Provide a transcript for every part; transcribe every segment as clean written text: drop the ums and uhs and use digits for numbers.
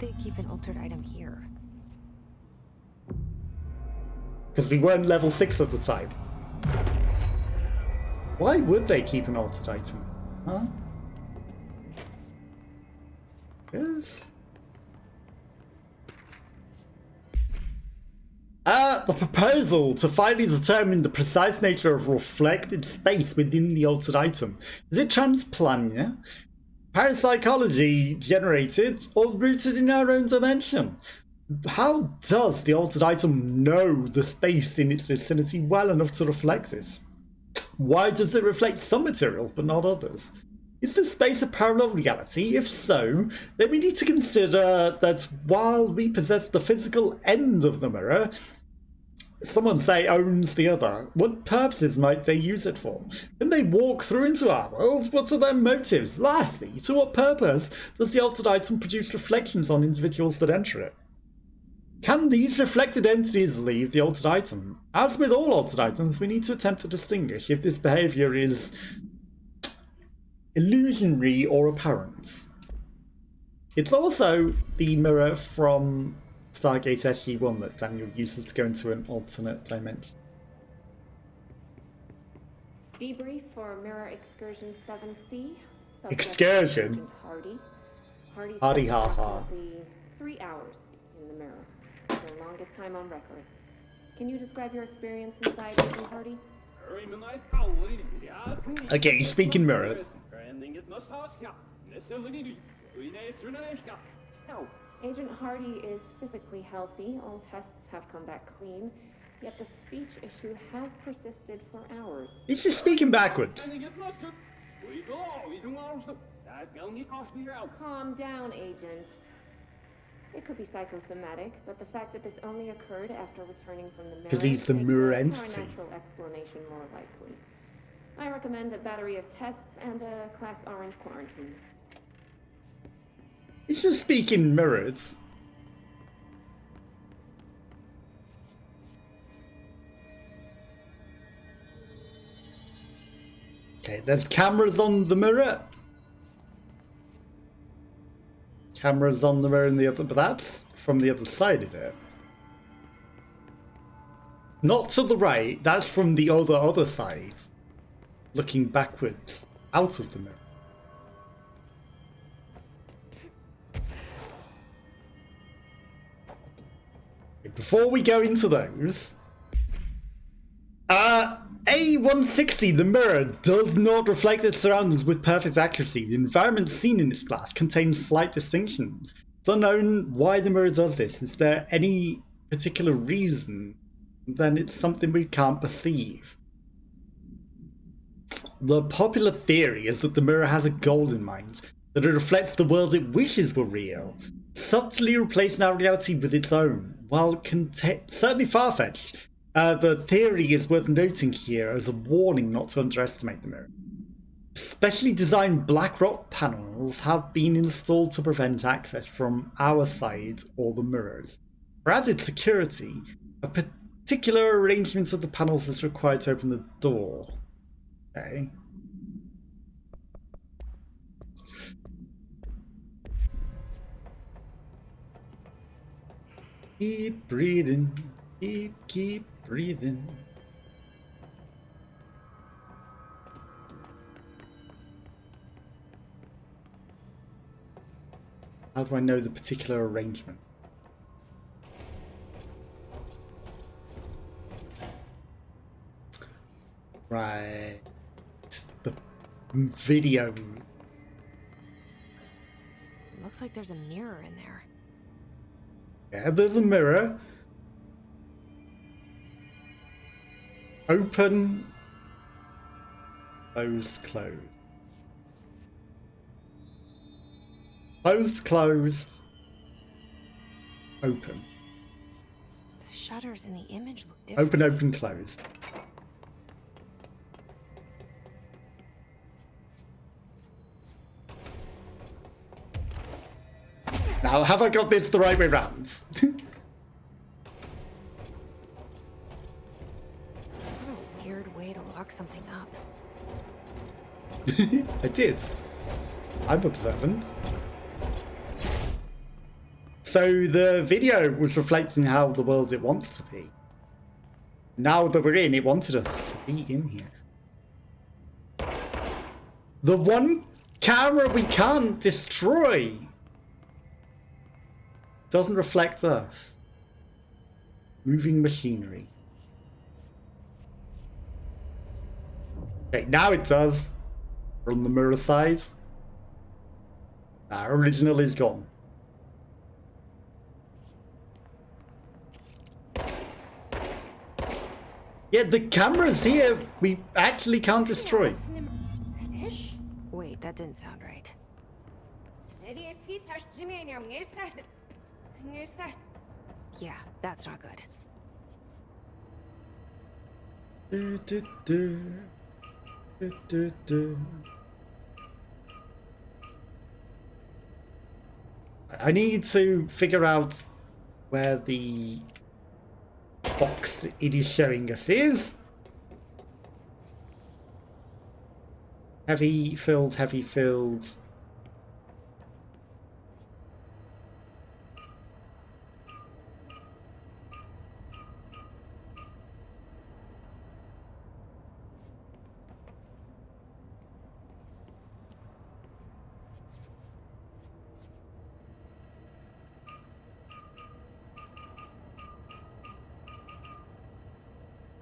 they keep an altered item here? Because we weren't level 6 at the time. Why would they keep an altered item? Huh? Yes. The proposal to finally determine the precise nature of reflected space within the altered item. Is it transplania, parapsychology generated, or rooted in our own dimension? How does the altered item know the space in its vicinity well enough to reflect it? Why does it reflect some materials but not others? Is the space a parallel reality? If so, then we need to consider that while we possess the physical end of the mirror, someone, say, owns the other. What purposes might they use it for? Can they walk through into our world? What are their motives? Lastly, to what purpose does the altered item produce reflections on individuals that enter it? Can these reflected entities leave the altered item? As with all altered items, we need to attempt to distinguish if this behavior is illusionary or apparent. It's also the mirror from Stargate SG-1 that Daniel uses to go into an alternate dimension. Debrief for Mirror Excursion 7C. Excursion? Hardy ha ha. 3 hours in the mirror. Their longest time on record. Can you describe your experience inside Agent Hardy? Okay, you speak in mirror. Agent Hardy is physically healthy. All tests have come back clean. Yet the speech issue has persisted for hours. He's just speaking backwards. Calm down, Agent. It could be psychosomatic, but the fact that this only occurred after returning from the mirror because he's the mirror entity. Makes a natural explanation more likely. I recommend a battery of tests and a Class Orange quarantine. He's just speaking mirrors. Okay, there's cameras on the mirror. Cameras on the mirror in the other, but that's from the other side of it. Not to the right, that's from the other side. Looking backwards, out of the mirror. Before we go into those, A160, the mirror, does not reflect its surroundings with perfect accuracy. The environment seen in its glass contains slight distinctions. It's unknown why the mirror does this. Is there any particular reason? Then it's something we can't perceive. The popular theory is that the mirror has a goal in mind, that it reflects the world it wishes were real, subtly replacing our reality with its own. While certainly far-fetched, the theory is worth noting here as a warning not to underestimate the mirror. Specially designed black rock panels have been installed to prevent access from our side or the mirrors. For added security, a particular arrangement of the panels is required to open the door. Okay. Keep breathing, keep breathing. How do I know the particular arrangement? Right. It's the video. Looks like there's a mirror in there. Yeah, there's a mirror. Open. Closed, closed. Closed, closed. Open. The shutters in the image look different. Open, open, closed. Now, have I got this the right way round? What a weird way to lock something up. I did. I'm observant. So the video was reflecting how the world it wants to be. Now that we're in, it wanted us to be in here. The one camera we can't destroy doesn't reflect us. Moving machinery. Okay, now it does. From the mirror side. Our original is gone. Yeah, the cameras here we actually can't destroy. Fish? Wait, that didn't sound right. Yeah, that's not good. Do, do, do. Do, do, do. I need to figure out where the box it is showing us is. Heavy filled, heavy filled.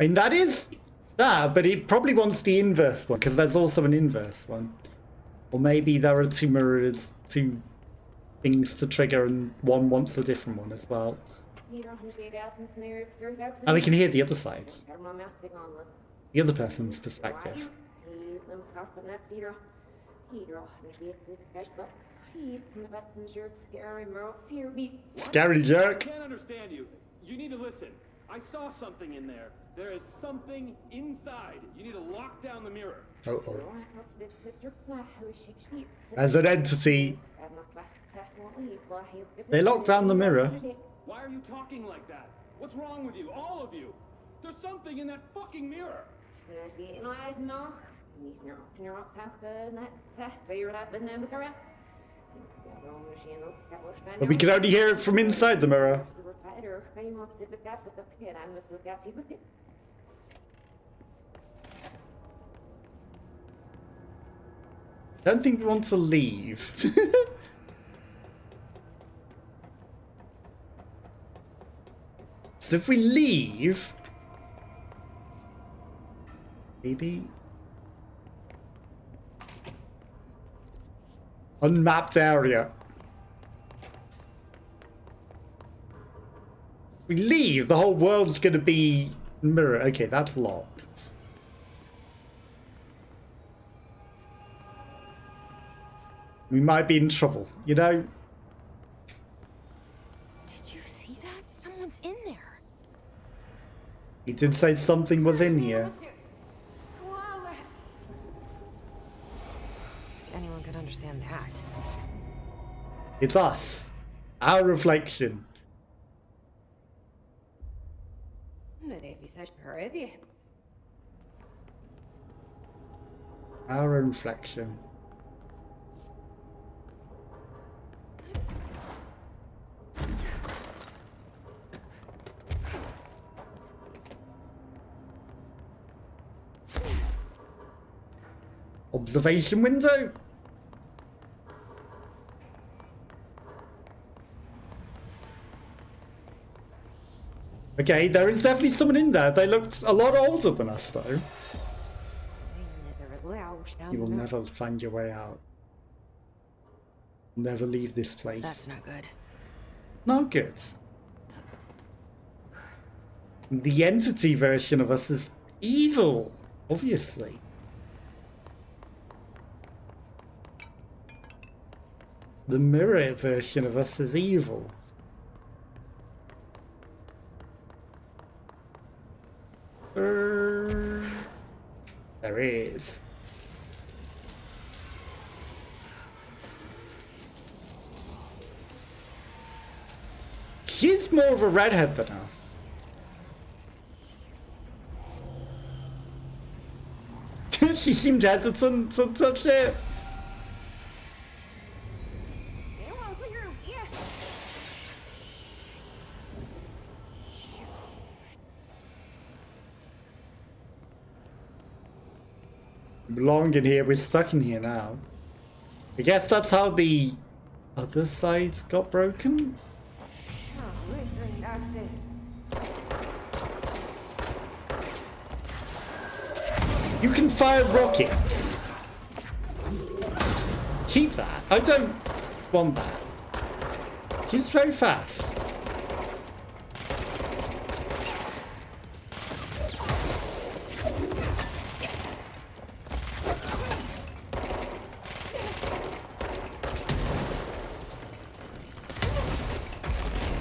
I mean, that is that, but it probably wants the inverse one, because there's also an inverse one. Or maybe there are two mirrors, two things to trigger, and one wants a different one as well. And we can hear the other side. The other person's perspective. Scary jerk. I can't understand you. You need to listen. I saw something in there. There is something inside. You need to lock down the mirror. Uh-oh. As an entity, they locked down the mirror. Why are you talking like that? What's wrong with you? All of you. There's something in that fucking mirror. But we can only hear it from inside the mirror. I don't think we want to leave. So if we leave, maybe unmapped area. We leave, the whole world's gonna be mirror. Okay, that's locked. We might be in trouble, you know? Did you see that? Someone's in there. He did say something was in here. Anyone could understand that. It's us. Our reflection. Our reflection. Observation window. Okay, there is definitely someone in there. They looked a lot older than us, though. You will never find your way out. Never leave this place. That's not good. Not good. The entity version of us is evil, obviously. The mirror version of us is evil. There is. She's more of a redhead than us. She seemed hesitant to touch it. We belong in here. We're stuck in here now. I guess that's how the other sides got broken. You can fire rockets. Keep that. I don't want that. She's very fast.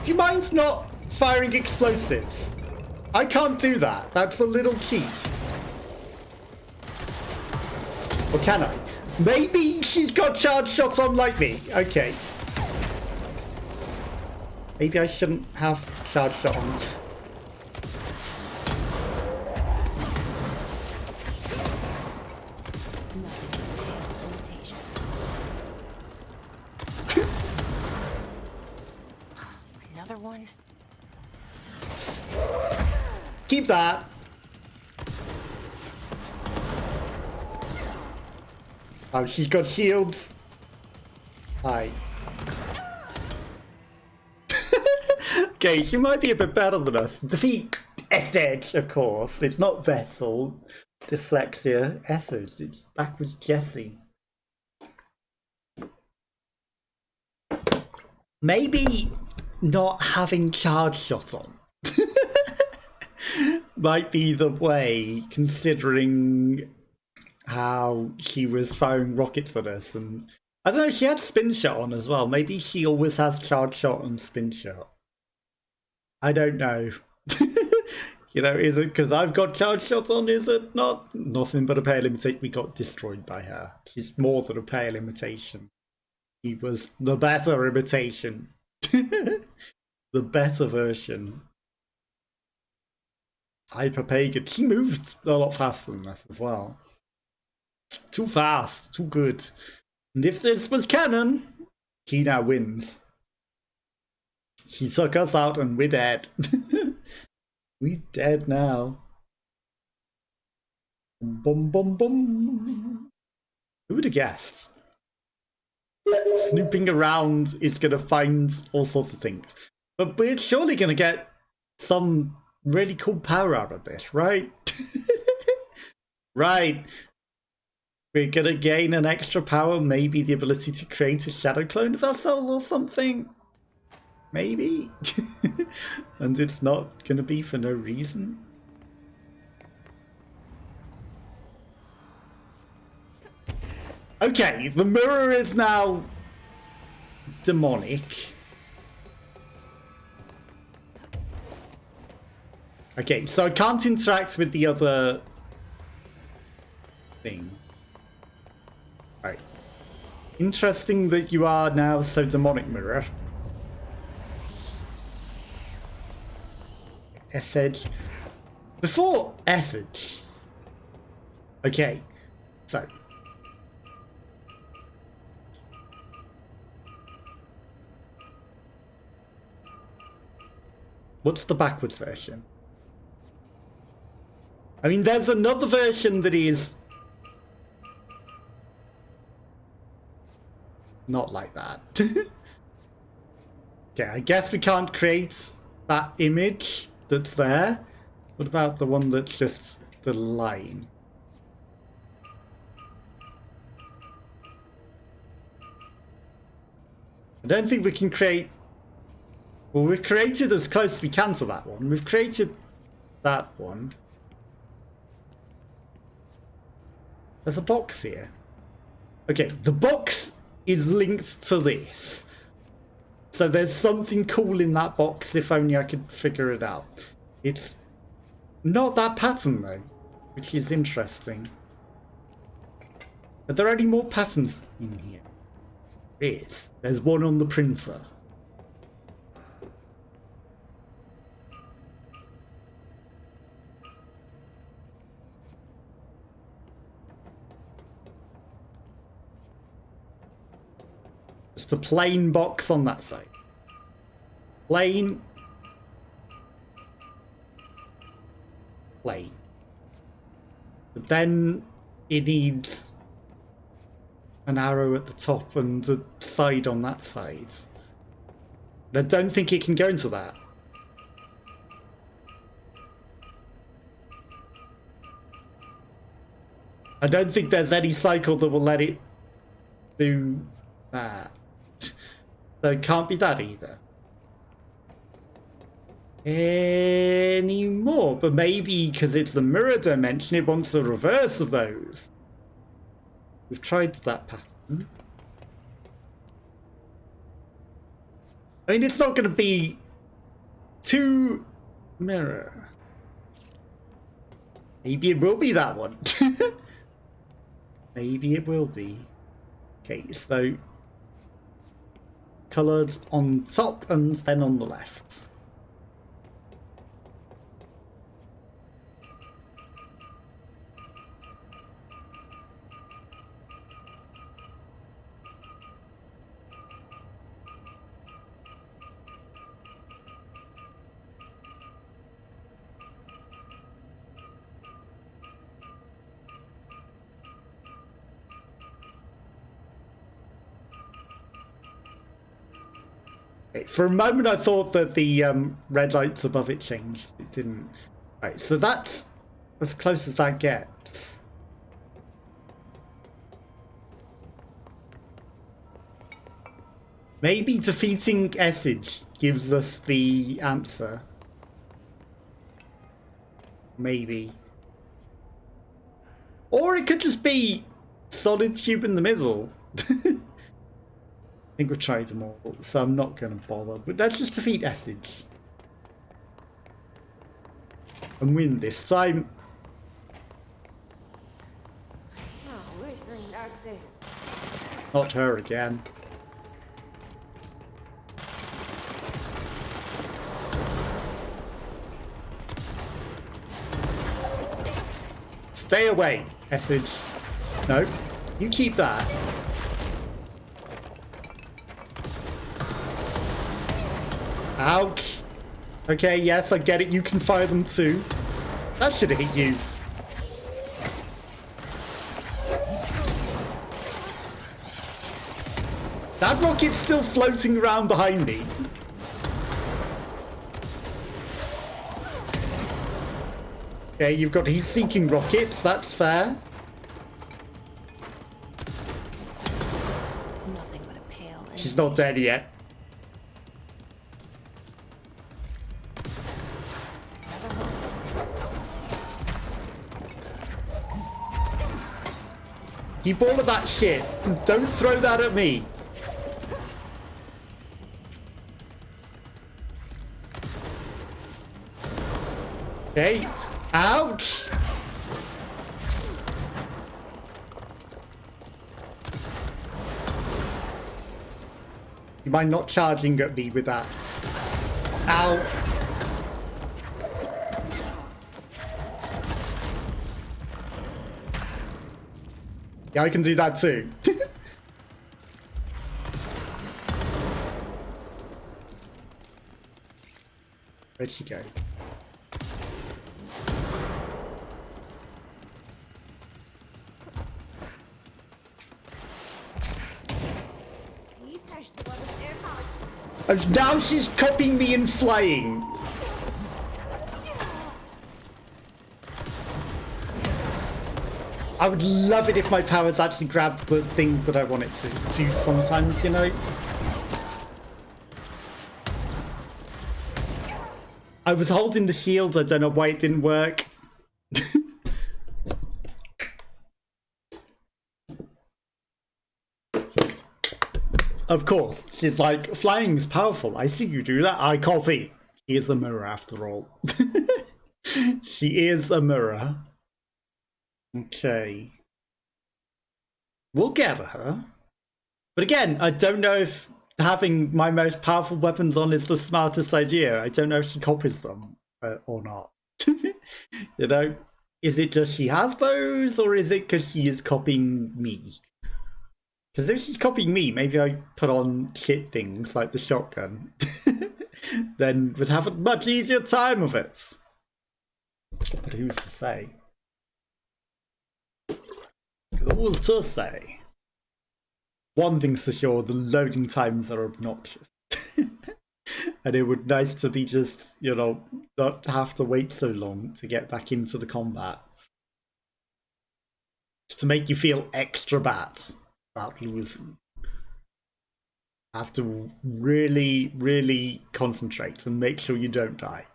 Do you mind not firing explosives? I can't do that. That's a little cheap. Or can I? Maybe she's got charge shots on like me. Okay. Maybe I shouldn't have charge shot on. Another one. Keep that. Oh, she's got shields. Hi. Okay, she might be a bit better than us. Defeat Essej, of course. It's not Vessel. Dyslexia. Essej. It's backwards Jesse. Maybe not having charge shot on might be the way, considering how she was firing rockets at us. And I don't know, she had spin shot on as well. Maybe she always has charge shot and spin shot. I don't know. You know, is it because I've got charge shot on? Is it not? Nothing but a pale imitation. We got destroyed by her. She's more than a pale imitation. He was the better imitation. The better version. Hyper Pagan. She moved a lot faster than us as well. Too fast. Too good. And if this was canon, she now wins. She took us out and we're dead. We're dead now. Bum bum bum. Who would have guessed? Snooping around is going to find all sorts of things. But we're surely going to get some really cool power out of this, right? Right. We're going to gain an extra power, maybe the ability to create a shadow clone of ourselves or something. Maybe. And it's not going to be for no reason. Okay, the mirror is now demonic. Okay, so I can't interact with the other thing. Right. Interesting that you are now so demonic, mirror. Essej. Before Essej. Okay, so. What's the backwards version? I mean, there's another version that is not like that. Okay, I guess we can't create that image that's there. What about the one that's just the line? I don't think we can create... Well, we've created as close as we can to that one. We've created that one. There's a box here. Okay, the box is linked to this. So there's something cool in that box, if only I could figure it out. It's not that pattern though, which is interesting. Are there any more patterns in here? There is. There's one on the printer. Just a plain box on that side. Plain. Plain. But then it needs an arrow at the top and a side on that side. But I don't think it can go into that. I don't think there's any cycle that will let it do that. So it can't be that either. Anymore, but maybe because it's the mirror dimension, it wants the reverse of those. We've tried that pattern. I mean, it's not going to be two mirror. Maybe it will be that one. Maybe it will be. Okay, so coloured on top and then on the left. For a moment I thought that the red lights above it changed. It didn't. Right, so that's as close as that gets. Maybe defeating Essej gives us the answer. Maybe. Or it could just be solid tube in the middle. I think we've tried them all, so I'm not going to bother. But let's just defeat Essej. And win this time. Oh, where's Indelacio? Not her again. Stay away, Essej. No, you keep that. Ouch. Okay, yes, I get it. You can fire them too. That should have hit you. That rocket's still floating around behind me. Okay, you've got heat-seeking rockets. That's fair. Nothing but a pale. She's not dead yet. Keep all of that shit. Don't throw that at me. Okay. Ouch. You mind not charging at me with that? Ow. Yeah, I can do that too. Where'd she go? Now she's copying me in flying. I would love it if my powers actually grabbed the thing that I want it to sometimes, you know? I was holding the shield, I don't know why it didn't work. Of course, she's like, flying is powerful. I see you do that. I copy. She is a mirror after all. She is a mirror. Okay. We'll get her. But again, I don't know if having my most powerful weapons on is the smartest idea. I don't know if she copies them or not. You know? Is it just she has those, or is it because she is copying me? Because if she's copying me, maybe I put on shit things like the shotgun. Then would have a much easier time of it. But who's to say? What was to say? One thing's for sure, the loading times are obnoxious. And it would be nice to be just, you know, not have to wait so long to get back into the combat. Just to make you feel extra bad about losing. Have to really, really concentrate and make sure you don't die.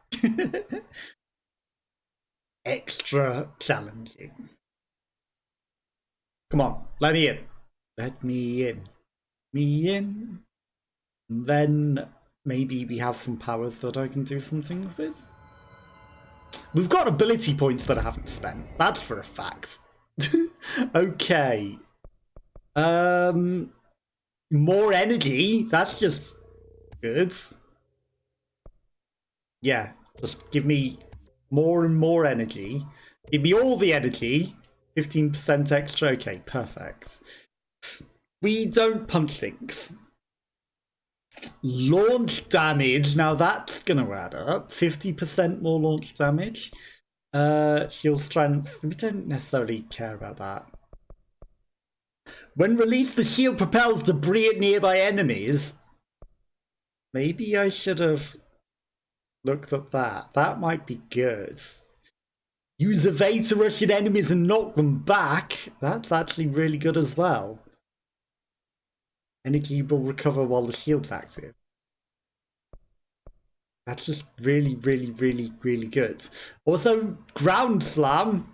Extra challenging. Come on, let me in. Let me in. Me in. And then maybe we have some powers that I can do some things with. We've got ability points that I haven't spent. That's for a fact. Okay. More energy. That's just good. Yeah, just give me more and more energy. Give me all the energy. 15% extra. Okay, perfect. We don't punch things. Launch damage. Now that's going to add up. 50% more launch damage. Shield strength. We don't necessarily care about that. When released, the shield propels debris at nearby enemies. Maybe I should have looked at that. That might be good. Use evade to rush at enemies and knock them back. That's actually really good as well. Energy will recover while the shield's active. That's just really, really, really, really good. Also, ground slam.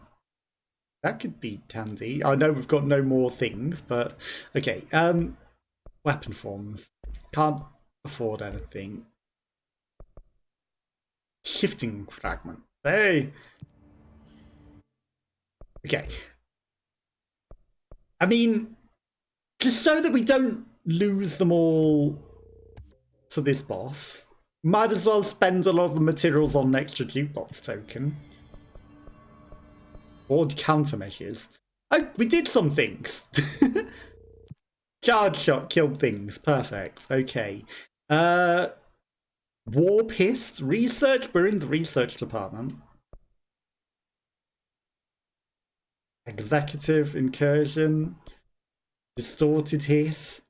That could be handy. I know we've got no more things, but okay. Weapon forms. Can't afford anything. Shifting fragment. Hey. Okay. I mean, just so that we don't lose them all to this boss, might as well spend a lot of the materials on an extra jukebox token. Or countermeasures. Oh, we did some things. Charge shot killed things. Perfect. Okay. War pissed. Research. We're in the research department. Executive incursion. Distorted hiss.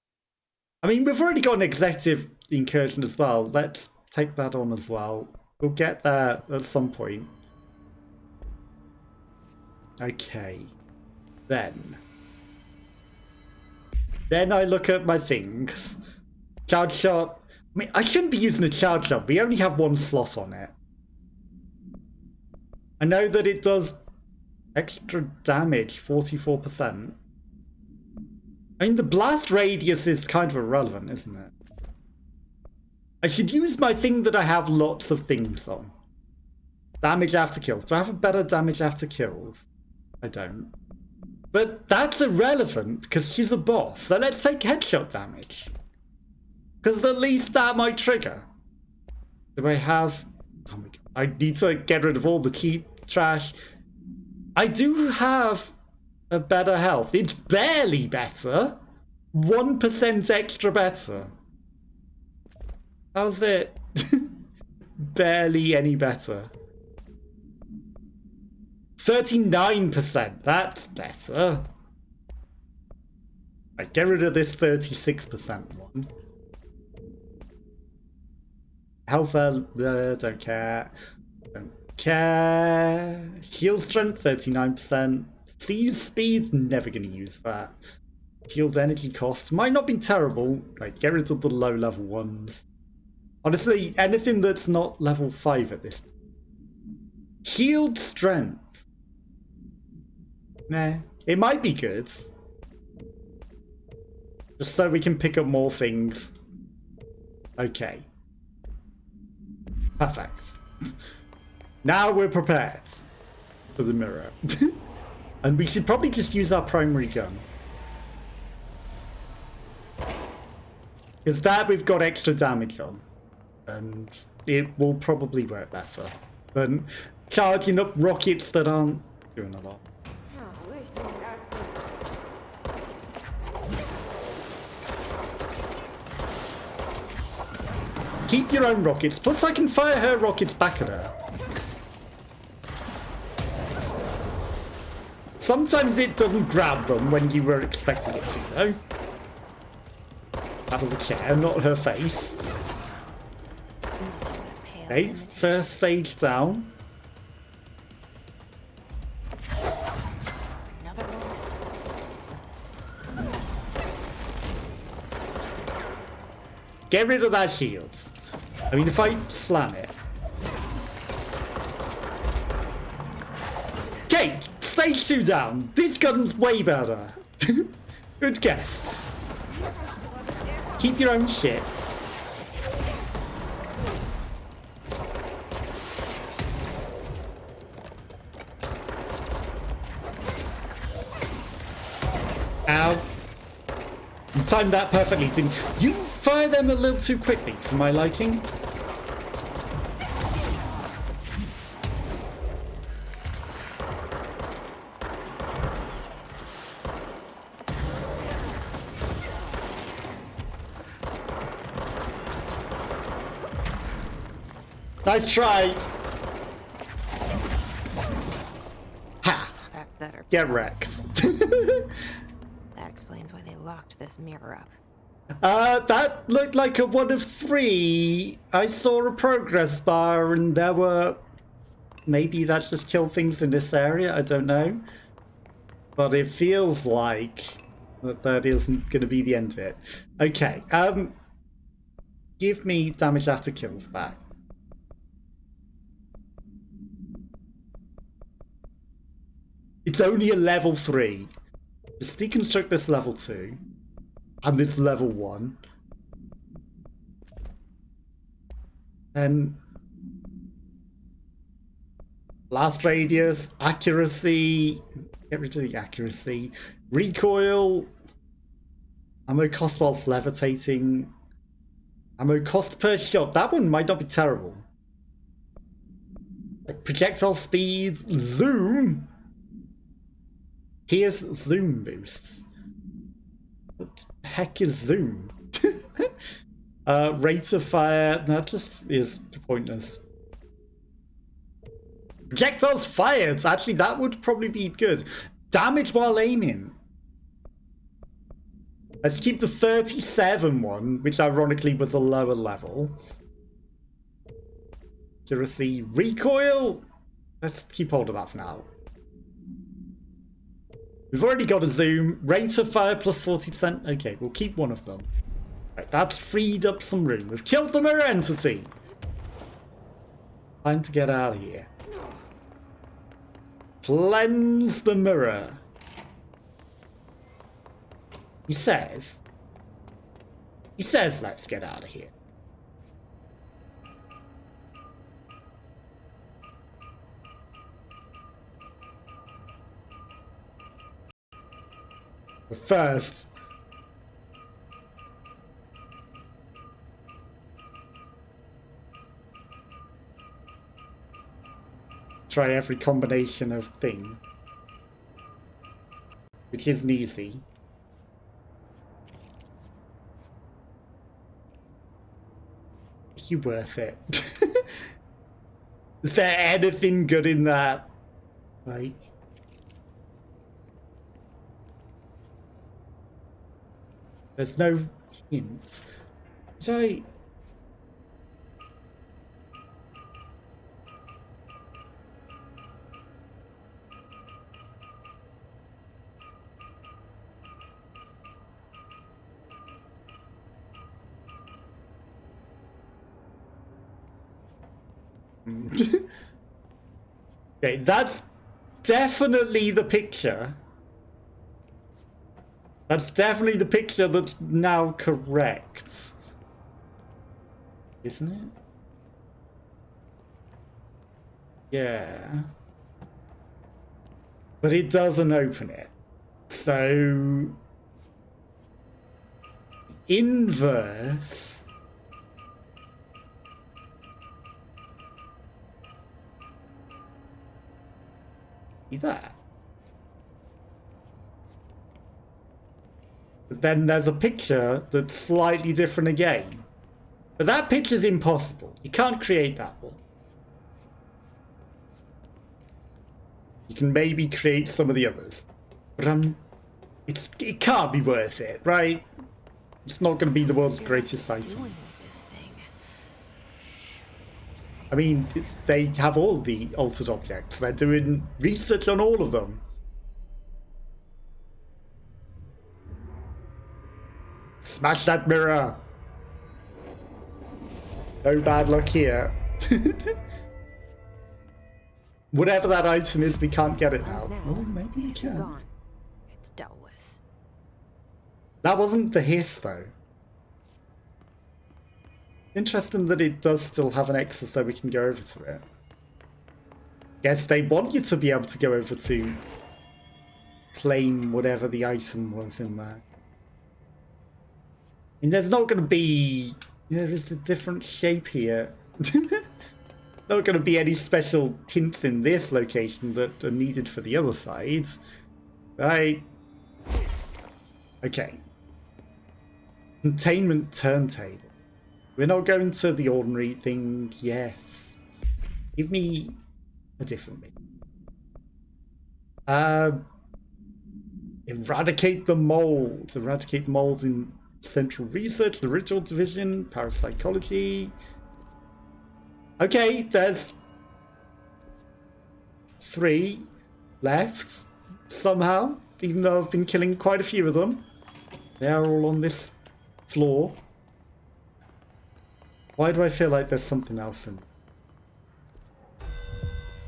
I mean, we've already got an executive incursion as well. Let's take that on as well. We'll get there at some point. Okay. Then I look at my things. Charge shot. I mean, I shouldn't be using a charge shot. We only have one slot on it. I know that it does extra damage, 44%. I mean, the blast radius is kind of irrelevant, isn't it? I should use my thing that I have lots of things on. Damage after kills. Do I have a better damage after kills? I don't. But that's irrelevant because she's a boss. So let's take headshot damage. Because at least that might trigger. Do I have... Oh my God. I need to get rid of all the cheap trash. I do have a better health. It's barely better. 1% extra better. How's it? Barely any better. 39%. That's better. Right, get rid of this 36% one. Health, don't care. Don't care. Shield strength, 39%. Siege speed's never going to use that. Shield energy cost might not be terrible. Right, get rid of the low level ones. Honestly, anything that's not level 5 at this. Shield strength. Nah, it might be good. Just so we can pick up more things. Okay. Perfect. Now we're prepared for the mirror. And we should probably just use our primary gun. Because that we've got extra damage on. And it will probably work better than charging up rockets that aren't doing a lot. Keep your own rockets, plus I can fire her rockets back at her. sometimes it doesn't grab them when you were expecting it to, though. That was a chair, not her face. Okay, first stage down. Another one. Get rid of that shield. I mean, if I slam it. Okay, stage 2 down. This gun's way better. Good guess. Keep your own shit. Ow. You timed that perfectly, didn't you? You fire them a little too quickly for my liking. Nice try. Ha! That better. Get wrecked. That explains why they locked this mirror up. That looked like a 1 of 3. I saw a progress bar and there were... Maybe that's just kill things in this area, I don't know. But it feels like that isn't going to be the end of it. Okay, give me damage after kills back. It's only a level 3. Just deconstruct this level 2. And this level 1. And blast radius, accuracy. Get rid of the accuracy. Recoil. Ammo cost whilst levitating. Ammo cost per shot. That one might not be terrible. Projectile speeds. Zoom. Here's zoom boosts. What the heck is zoom? Rate of fire. That just is pointless. Projectiles fired. Actually, that would probably be good. Damage while aiming. Let's keep the 37 one, which ironically was a lower level. Accuracy. Recoil. Let's keep hold of that for now. We've already got a zoom. Rate of fire plus 40%. Okay, we'll keep one of them. Right, that's freed up some room. We've killed the mirror entity. Time to get out of here. Cleanse the mirror. He says let's get out of here. But first, try every combination of thing, which isn't easy. Are you worth it? Is there anything good in that? Like, there's no hints. So okay, that's definitely the picture. That's definitely the picture that's now correct. Isn't it? Yeah. But it doesn't open it. So inverse that. But then there's a picture that's slightly different again. But that picture's impossible. You can't create that one. You can maybe create some of the others. But it can't be worth it, right? It's not going to be the world's greatest item. Doing with this thing. I mean, they have all the altered objects. They're doing research on all of them. Smash that mirror. No bad luck here. Whatever that item is, we can't get it now. Oh, maybe we This is can. gone. It's dealt with. That wasn't the hiss, though. Interesting that it does still have an X so we can go over to it. Guess they want you to be able to go over to claim whatever the item was in there. And there's not going to be... There is a different shape here. Not going to be any special hints in this location that are needed for the other sides. Right. Okay. Containment turntable. We're not going to the ordinary thing. Yes. Give me a different thing. Eradicate the mold. Eradicate the molds in Central Research, the Ritual Division, Parapsychology. Okay, there's 3 left somehow, even though I've been killing quite a few of them. They're all on this floor. Why do I feel like there's something else in?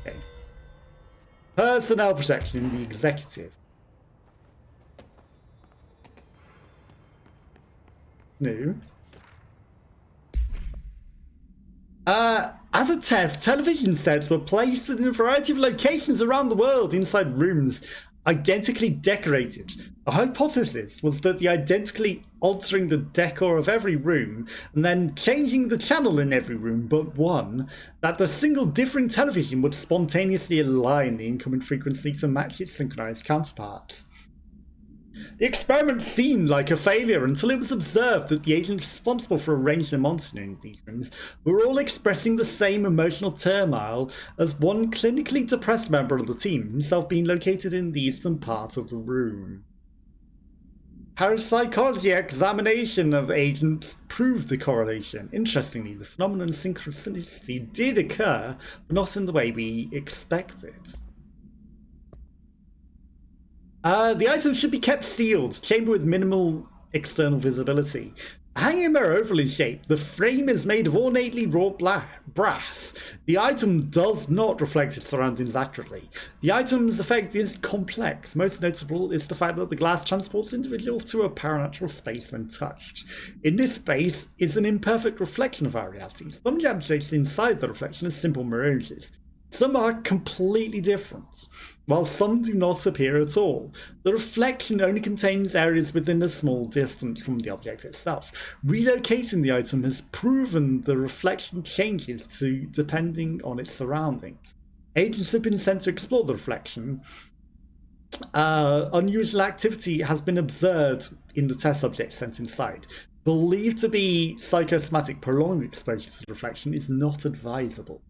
Okay. Personnel protection in the executive. New. As a test, television sets were placed in a variety of locations around the world inside rooms identically decorated. A hypothesis was that the identically altering the decor of every room and then changing the channel in every room but one, that the single differing television would spontaneously align the incoming frequency to match its synchronized counterparts. The experiment seemed like a failure until it was observed that the agents responsible for arranging and monitoring these rooms were all expressing the same emotional turmoil as one clinically depressed member of the team, himself being located in the eastern part of the room. Parapsychology examination of agents proved the correlation. Interestingly, the phenomenon of synchronicity did occur, but not in the way we expected. The item should be kept sealed, chamber with minimal external visibility. Hanging mirror oval shape, the frame is made of ornately wrought brass. The item does not reflect its surroundings accurately. The item's effect is complex. Most notable is the fact that the glass transports individuals to a paranatural space when touched. In this space is an imperfect reflection of our reality. Some objects inside the reflection are simple mirages. Some are completely different, while some do not appear at all. The reflection only contains areas within a small distance from the object itself. Relocating the item has proven the reflection changes depending on its surroundings. Agents have been sent to explore the reflection. Unusual activity has been observed in the test subject sent inside. Believed to be psychosomatic, prolonged exposure to the reflection is not advisable.